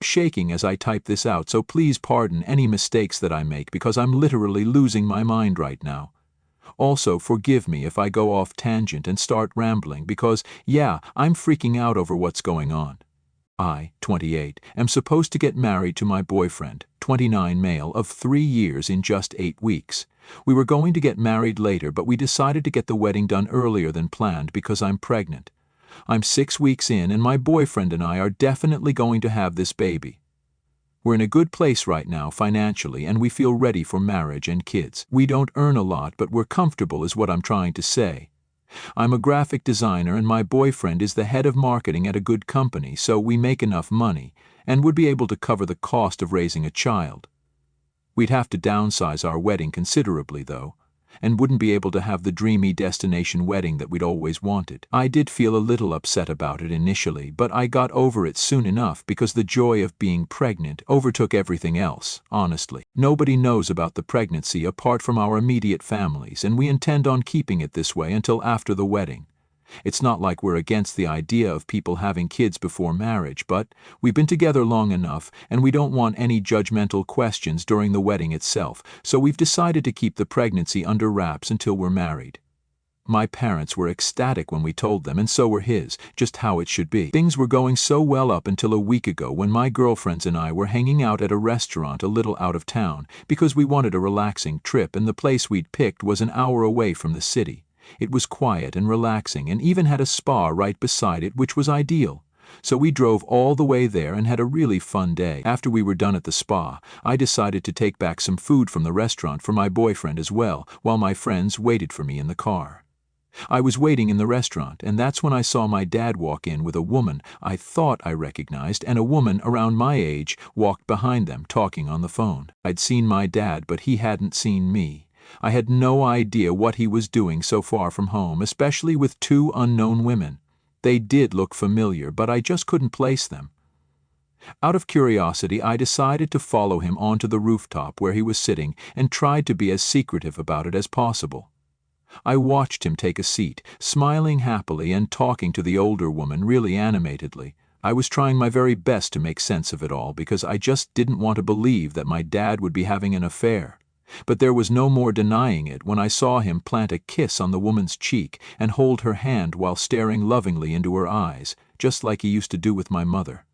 shaking as I type this out, so please pardon any mistakes that I make because I'm literally losing my mind right now. Also, forgive me if I go off tangent and start rambling because, yeah, I'm freaking out over what's going on. I, 28, am supposed to get married to my boyfriend, 29 male, of 3 years in just 8 weeks. We were going to get married later, but we decided to get the wedding done earlier than planned because I'm pregnant. I'm 6 weeks in and my boyfriend and I are definitely going to have this baby. We're in a good place right now financially and we feel ready for marriage and kids. We don't earn a lot, but we're comfortable is what I'm trying to say. I'm a graphic designer and my boyfriend is the head of marketing at a good company, so we make enough money and would be able to cover the cost of raising a child. We'd have to downsize our wedding considerably though, and wouldn't be able to have the dreamy destination wedding that we'd always wanted. I did feel a little upset about it initially, but I got over it soon enough because the joy of being pregnant overtook everything else, honestly. Nobody knows about the pregnancy apart from our immediate families, and we intend on keeping it this way until after the wedding. It's not like we're against the idea of people having kids before marriage, but we've been together long enough and we don't want any judgmental questions during the wedding itself, so we've decided to keep the pregnancy under wraps until we're married. My parents were ecstatic when we told them, and so were his, just how it should be. Things were going so well up until a week ago when my girlfriends and I were hanging out at a restaurant a little out of town because we wanted a relaxing trip and the place we'd picked was an hour away from the city. It was quiet and relaxing and even had a spa right beside it, which was ideal. So we drove all the way there and had a really fun day. After we were done at the spa, I decided to take back some food from the restaurant for my boyfriend as well, while my friends waited for me in the car. I was waiting in the restaurant, and that's when I saw my dad walk in with a woman I thought I recognized, and a woman around my age walked behind them talking on the phone. I'd seen my dad, but he hadn't seen me. I had no idea what he was doing so far from home, especially with 2 unknown women. They did look familiar, but I just couldn't place them. Out of curiosity, I decided to follow him onto the rooftop where he was sitting and tried to be as secretive about it as possible. I watched him take a seat, smiling happily and talking to the older woman really animatedly. I was trying my very best to make sense of it all because I just didn't want to believe that my dad would be having an affair. But there was no more denying it when I saw him plant a kiss on the woman's cheek and hold her hand while staring lovingly into her eyes, just like he used to do with my mother.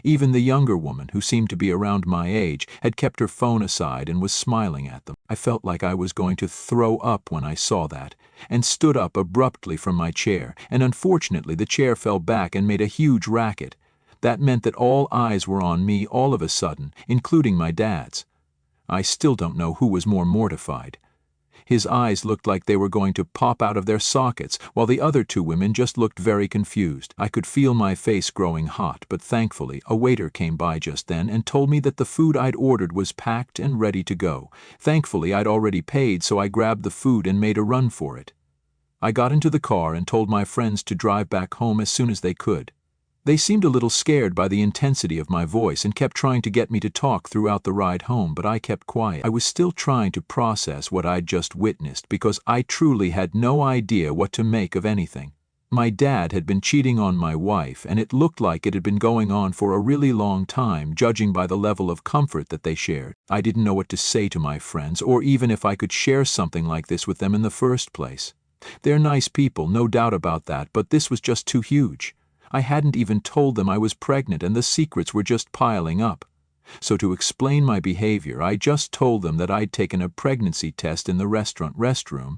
Even the younger woman, who seemed to be around my age, had kept her phone aside and was smiling at them. I felt like I was going to throw up when I saw that, and stood up abruptly from my chair, and unfortunately the chair fell back and made a huge racket. That meant that all eyes were on me all of a sudden, including my dad's. I still don't know who was more mortified. His eyes looked like they were going to pop out of their sockets, while the other 2 women just looked very confused. I could feel my face growing hot, but thankfully a waiter came by just then and told me that the food I'd ordered was packed and ready to go. Thankfully I'd already paid, so I grabbed the food and made a run for it. I got into the car and told my friends to drive back home as soon as they could. They seemed a little scared by the intensity of my voice and kept trying to get me to talk throughout the ride home, but I kept quiet. I was still trying to process what I'd just witnessed because I truly had no idea what to make of anything. My dad had been cheating on my wife, and it looked like it had been going on for a really long time, judging by the level of comfort that they shared. I didn't know what to say to my friends, or even if I could share something like this with them in the first place. They're nice people, no doubt about that, but this was just too huge. I hadn't even told them I was pregnant and the secrets were just piling up. So to explain my behavior, I just told them that I'd taken a pregnancy test in the restaurant restroom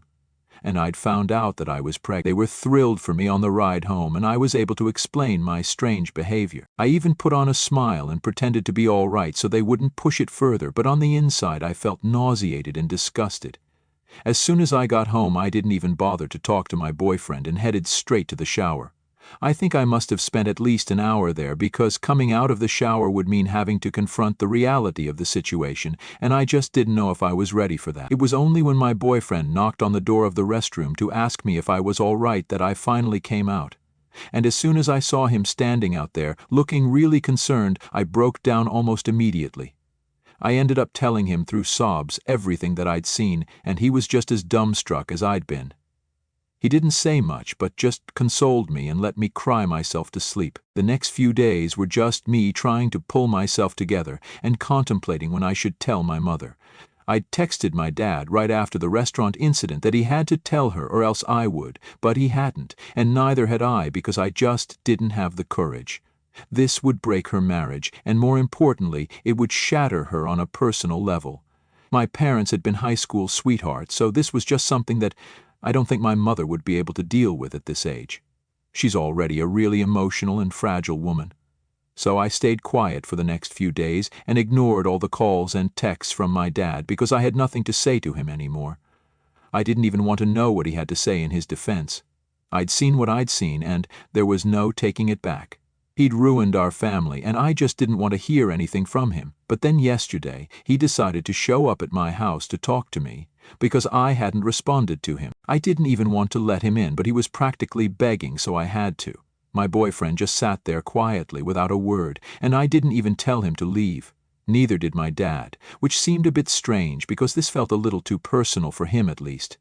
and I'd found out that I was pregnant. They were thrilled for me on the ride home and I was able to explain my strange behavior. I even put on a smile and pretended to be all right so they wouldn't push it further, but on the inside I felt nauseated and disgusted. As soon as I got home, I didn't even bother to talk to my boyfriend and headed straight to the shower. I think I must have spent at least an hour there because coming out of the shower would mean having to confront the reality of the situation, and I just didn't know if I was ready for that. It was only when my boyfriend knocked on the door of the restroom to ask me if I was all right that I finally came out. And as soon as I saw him standing out there, looking really concerned, I broke down almost immediately. I ended up telling him through sobs everything that I'd seen, and he was just as dumbstruck as I'd been. He didn't say much, but just consoled me and let me cry myself to sleep. The next few days were just me trying to pull myself together and contemplating when I should tell my mother. I'd texted my dad right after the restaurant incident that he had to tell her or else I would, but he hadn't, and neither had I because I just didn't have the courage. This would break her marriage, and more importantly, it would shatter her on a personal level. My parents had been high school sweethearts, so this was just something that I don't think my mother would be able to deal with at this age. She's already a really emotional and fragile woman. So I stayed quiet for the next few days and ignored all the calls and texts from my dad because I had nothing to say to him anymore. I didn't even want to know what he had to say in his defense. I'd seen what I'd seen, and there was no taking it back. He'd ruined our family, and I just didn't want to hear anything from him. But then yesterday, he decided to show up at my house to talk to me because I hadn't responded to him. I didn't even want to let him in, but he was practically begging, so I had to. My boyfriend just sat there quietly without a word, and I didn't even tell him to leave. Neither did my dad, which seemed a bit strange because this felt a little too personal for him at least.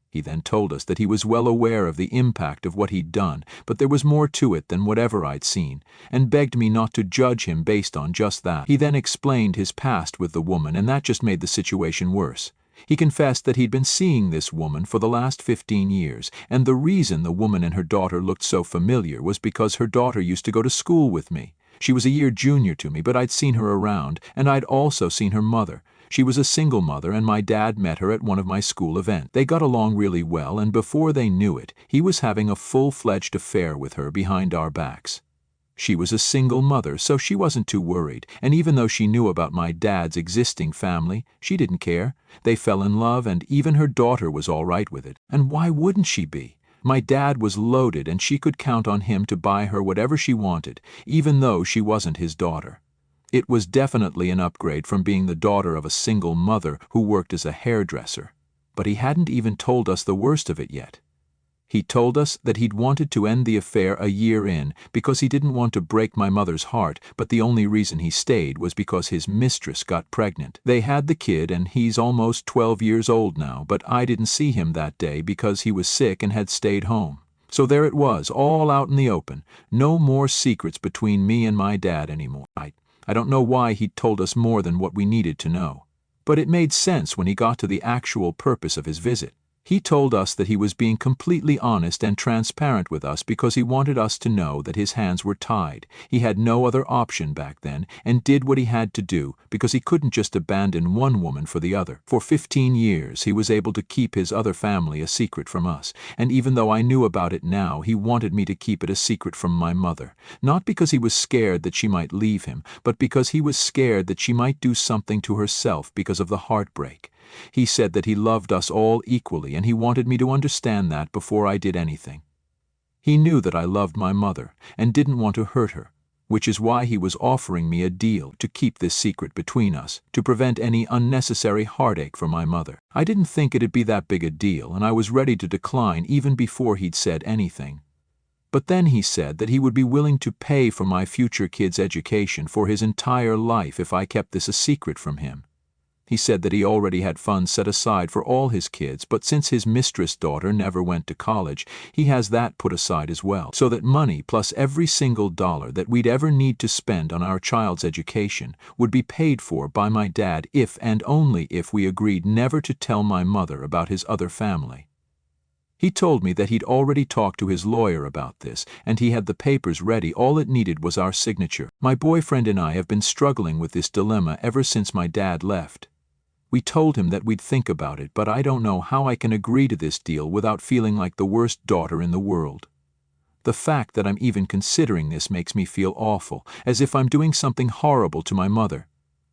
He then told us that he was well aware of the impact of what he'd done, but there was more to it than whatever I'd seen, and begged me not to judge him based on just that. He then explained his past with the woman, and that just made the situation worse. He confessed that he'd been seeing this woman for the last 15 years, and the reason the woman and her daughter looked so familiar was because her daughter used to go to school with me. She was a year junior to me, but I'd seen her around, and I'd also seen her mother. She was a single mother, and my dad met her at one of my school events. They got along really well, and before they knew it, he was having a full-fledged affair with her behind our backs. She was a single mother, so she wasn't too worried, and even though she knew about my dad's existing family, she didn't care. They fell in love, and even her daughter was all right with it. And why wouldn't she be? My dad was loaded, and she could count on him to buy her whatever she wanted, even though she wasn't his daughter. It was definitely an upgrade from being the daughter of a single mother who worked as a hairdresser. But he hadn't even told us the worst of it yet. He told us that he'd wanted to end the affair a year in because he didn't want to break my mother's heart, but the only reason he stayed was because his mistress got pregnant. They had the kid, and he's almost 12 years old now, but I didn't see him that day because he was sick and had stayed home. So there it was, all out in the open. No more secrets between me and my dad anymore. I don't know why he'd told us more than what we needed to know. But it made sense when he got to the actual purpose of his visit. He told us that he was being completely honest and transparent with us because he wanted us to know that his hands were tied. He had no other option back then and did what he had to do because he couldn't just abandon one woman for the other. For 15 years, he was able to keep his other family a secret from us, and even though I knew about it now, he wanted me to keep it a secret from my mother. Not because he was scared that she might leave him, but because he was scared that she might do something to herself because of the heartbreak. He said that he loved us all equally, and he wanted me to understand that before I did anything. He knew that I loved my mother and didn't want to hurt her, which is why he was offering me a deal to keep this secret between us, to prevent any unnecessary heartache for my mother. I didn't think it'd be that big a deal, and I was ready to decline even before he'd said anything. But then he said that he would be willing to pay for my future kid's education for his entire life if I kept this a secret from him. He said that he already had funds set aside for all his kids, but since his mistress daughter never went to college, he has that put aside as well, so that money plus every single dollar that we'd ever need to spend on our child's education would be paid for by my dad if and only if we agreed never to tell my mother about his other family. He told me that he'd already talked to his lawyer about this, and he had the papers ready. All it needed was our signature. My boyfriend and I have been struggling with this dilemma ever since my dad left. We told him that we'd think about it, but I don't know how I can agree to this deal without feeling like the worst daughter in the world. The fact that I'm even considering this makes me feel awful, as if I'm doing something horrible to my mother.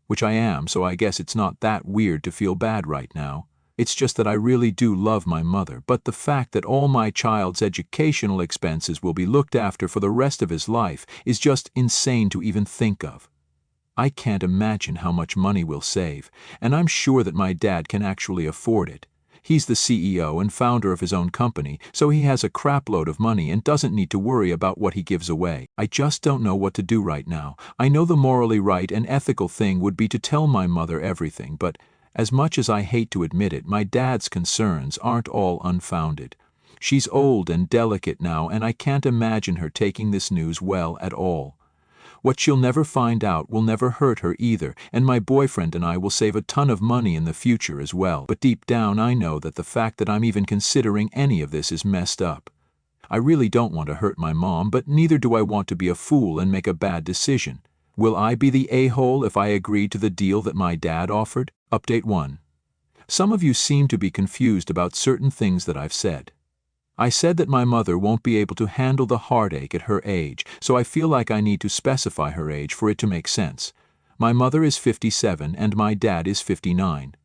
Which I am, so I guess it's not that weird to feel bad right now. It's just that I really do love my mother, but the fact that all my child's educational expenses will be looked after for the rest of his life is just insane to even think of. I can't imagine how much money we'll save, and I'm sure that my dad can actually afford it. He's the CEO and founder of his own company, so he has a crapload of money and doesn't need to worry about what he gives away. I just don't know what to do right now. I know the morally right and ethical thing would be to tell my mother everything, but as much as I hate to admit it, my dad's concerns aren't all unfounded. She's old and delicate now, and I can't imagine her taking this news well at all. What she'll never find out will never hurt her either, and my boyfriend and I will save a ton of money in the future as well. But deep down I know that the fact that I'm even considering any of this is messed up. I really don't want to hurt my mom, but neither do I want to be a fool and make a bad decision. Will I be the a-hole if I agree to the deal that my dad offered? Update 1. Some of you seem to be confused about certain things that I've said. I said that my mother won't be able to handle the heartache at her age, so I feel like I need to specify her age for it to make sense. My mother is 57 and my dad is 59.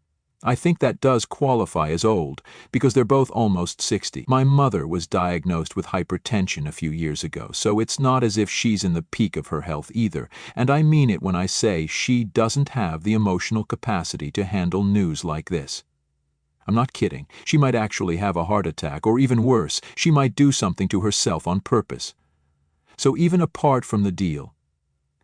I think that does qualify as old, because they're both almost 60. My mother was diagnosed with hypertension a few years ago, so it's not as if she's in the peak of her health either, and I mean it when I say she doesn't have the emotional capacity to handle news like this. I'm not kidding. She might actually have a heart attack, or even worse, she might do something to herself on purpose. So even apart from the deal,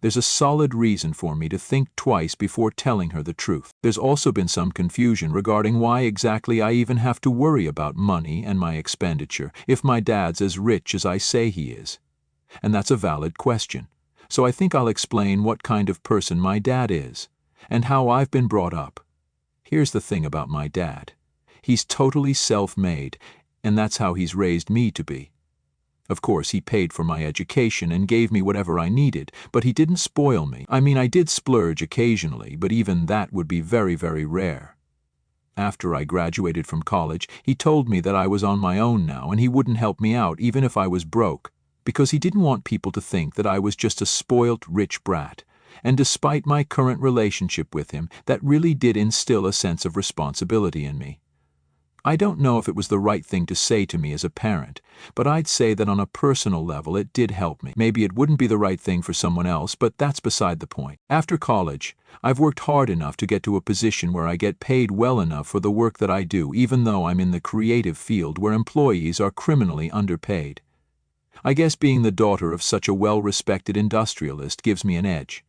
there's a solid reason for me to think twice before telling her the truth. There's also been some confusion regarding why exactly I even have to worry about money and my expenditure if my dad's as rich as I say he is. And that's a valid question. So I think I'll explain what kind of person my dad is, and how I've been brought up. Here's the thing about my dad. He's totally self-made, and that's how he's raised me to be. Of course, he paid for my education and gave me whatever I needed, but he didn't spoil me. I mean, I did splurge occasionally, but even that would be very, very rare. After I graduated from college, he told me that I was on my own now and he wouldn't help me out even if I was broke, because he didn't want people to think that I was just a spoilt rich brat. And despite my current relationship with him, that really did instill a sense of responsibility in me. I don't know if it was the right thing to say to me as a parent, but I'd say that on a personal level it did help me. Maybe it wouldn't be the right thing for someone else, but that's beside the point. After college, I've worked hard enough to get to a position where I get paid well enough for the work that I do, even though I'm in the creative field where employees are criminally underpaid. I guess being the daughter of such a well-respected industrialist gives me an edge.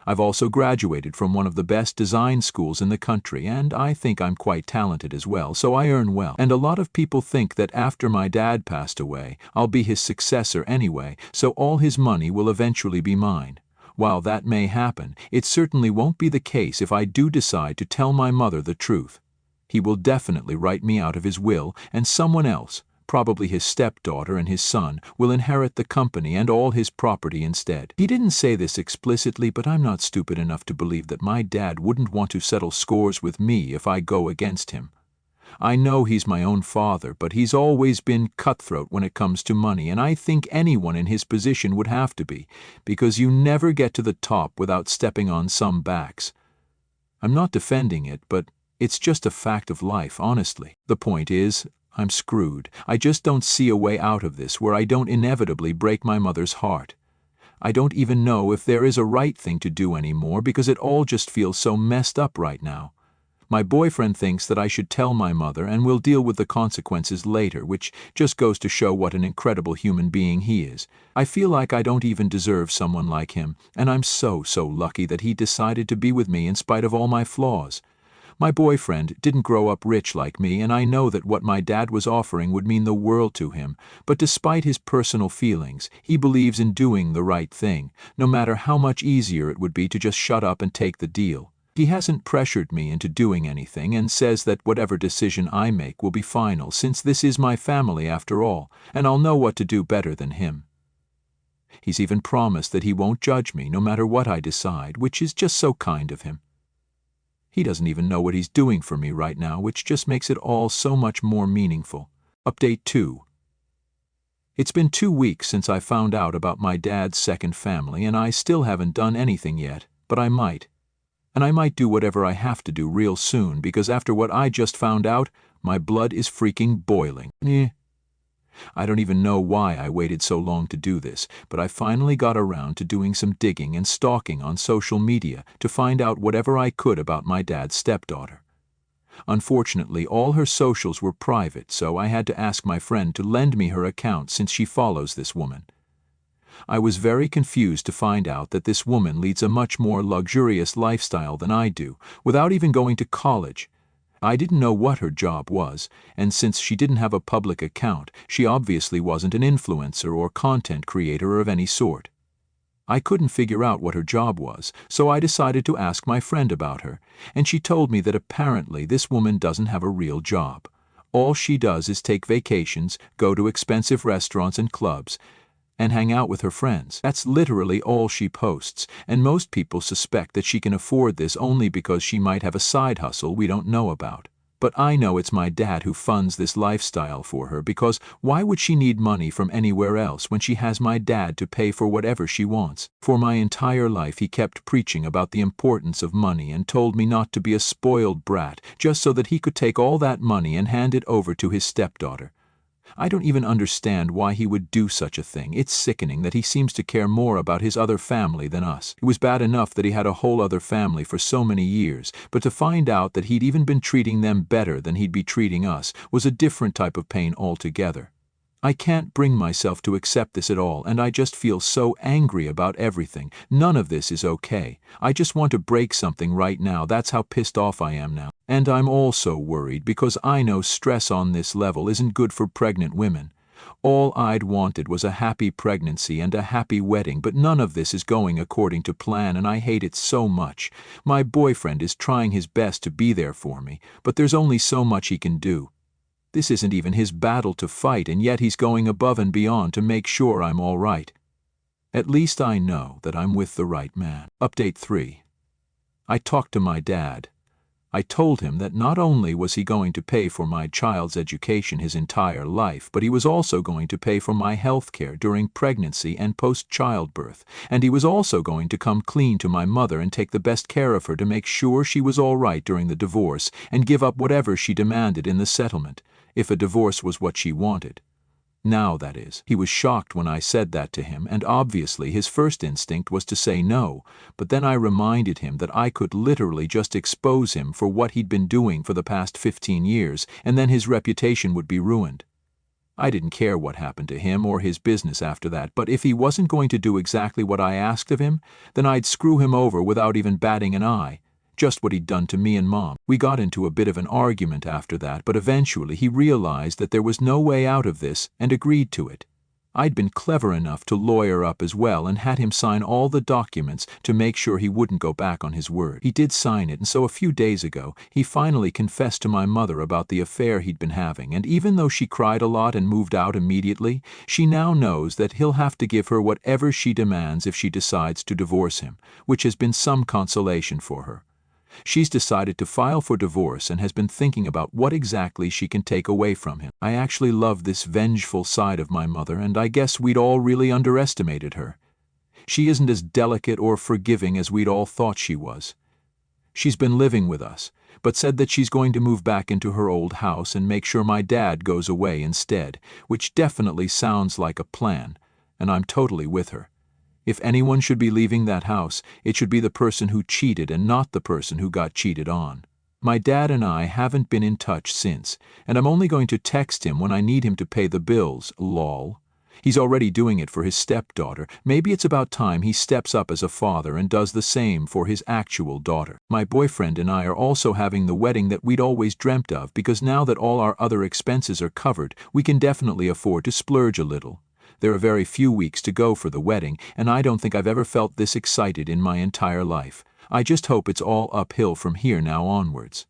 I've also graduated from one of the best design schools in the country, and I think I'm quite talented as well, so I earn well. And a lot of people think that after my dad passed away, I'll be his successor anyway, so all his money will eventually be mine. While that may happen, it certainly won't be the case if I do decide to tell my mother the truth. He will definitely write me out of his will, and someone else, probably his stepdaughter and his son, will inherit the company and all his property instead. He didn't say this explicitly, but I'm not stupid enough to believe that my dad wouldn't want to settle scores with me if I go against him. I know he's my own father, but he's always been cutthroat when it comes to money, and I think anyone in his position would have to be, because you never get to the top without stepping on some backs. I'm not defending it, but it's just a fact of life, honestly. The point is, I'm screwed. I just don't see a way out of this where I don't inevitably break my mother's heart. I don't even know if there is a right thing to do anymore because it all just feels so messed up right now. My boyfriend thinks that I should tell my mother and we'll deal with the consequences later, which just goes to show what an incredible human being he is. I feel like I don't even deserve someone like him, and I'm so lucky that he decided to be with me in spite of all my flaws. My boyfriend didn't grow up rich like me, and I know that what my dad was offering would mean the world to him, but despite his personal feelings, he believes in doing the right thing, no matter how much easier it would be to just shut up and take the deal. He hasn't pressured me into doing anything and says that whatever decision I make will be final, since this is my family after all, and I'll know what to do better than him. He's even promised that he won't judge me no matter what I decide, which is just so kind of him. He doesn't even know what he's doing for me right now, which just makes it all so much more meaningful. Update 2. It's been 2 weeks since I found out about my dad's second family, and I still haven't done anything yet, but I might. And I might do whatever I have to do real soon, because after what I just found out, my blood is freaking boiling. I don't even know why I waited so long to do this, but I finally got around to doing some digging and stalking on social media to find out whatever I could about my dad's stepdaughter. Unfortunately, all her socials were private, so I had to ask my friend to lend me her account since she follows this woman. I was very confused to find out that this woman leads a much more luxurious lifestyle than I do, without even going to college. I didn't know what her job was, and since she didn't have a public account, she obviously wasn't an influencer or content creator of any sort. I couldn't figure out what her job was, so I decided to ask my friend about her, and she told me that apparently this woman doesn't have a real job. All she does is take vacations, go to expensive restaurants and clubs, and hang out with her friends. That's literally all she posts, and most people suspect that she can afford this only because she might have a side hustle we don't know about. But I know it's my dad who funds this lifestyle for her, because why would she need money from anywhere else when she has my dad to pay for whatever she wants? For my entire life he kept preaching about the importance of money and told me not to be a spoiled brat just so that he could take all that money and hand it over to his stepdaughter. I don't even understand why he would do such a thing. It's sickening that he seems to care more about his other family than us. It was bad enough that he had a whole other family for so many years, but to find out that he'd even been treating them better than he'd be treating us was a different type of pain altogether. I can't bring myself to accept this at all, and I just feel so angry about everything. None of this is okay. I just want to break something right now. That's how pissed off I am now. And I'm also worried because I know stress on this level isn't good for pregnant women. All I'd wanted was a happy pregnancy and a happy wedding, but none of this is going according to plan, and I hate it so much. My boyfriend is trying his best to be there for me, but there's only so much he can do. This isn't even his battle to fight, and yet he's going above and beyond to make sure I'm all right. At least I know that I'm with the right man. Update 3. I talked to my dad. I told him that not only was he going to pay for my child's education his entire life, but he was also going to pay for my health care during pregnancy and post-childbirth, and he was also going to come clean to my mother and take the best care of her to make sure she was all right during the divorce and give up whatever she demanded in the settlement, if a divorce was what she wanted. Now, that is. He was shocked when I said that to him, and obviously his first instinct was to say no, but then I reminded him that I could literally just expose him for what he'd been doing for the past 15 years, and then his reputation would be ruined. I didn't care what happened to him or his business after that, but if he wasn't going to do exactly what I asked of him, then I'd screw him over without even batting an eye. Just what he'd done to me and Mom. We got into a bit of an argument after that, but eventually he realized that there was no way out of this and agreed to it. I'd been clever enough to lawyer up as well and had him sign all the documents to make sure he wouldn't go back on his word. He did sign it, and so a few days ago, he finally confessed to my mother about the affair he'd been having, and even though she cried a lot and moved out immediately, she now knows that he'll have to give her whatever she demands if she decides to divorce him, which has been some consolation for her. She's decided to file for divorce and has been thinking about what exactly she can take away from him. I actually love this vengeful side of my mother, and I guess we'd all really underestimated her. She isn't as delicate or forgiving as we'd all thought she was. She's been living with us, but said that she's going to move back into her old house and make sure my dad goes away instead, which definitely sounds like a plan, and I'm totally with her. If anyone should be leaving that house, it should be the person who cheated and not the person who got cheated on. My dad and I haven't been in touch since, and I'm only going to text him when I need him to pay the bills, lol. He's already doing it for his stepdaughter. Maybe it's about time he steps up as a father and does the same for his actual daughter. My boyfriend and I are also having the wedding that we'd always dreamt of, because now that all our other expenses are covered, we can definitely afford to splurge a little. There are very few weeks to go for the wedding, and I don't think I've ever felt this excited in my entire life. I just hope it's all uphill from here now onwards.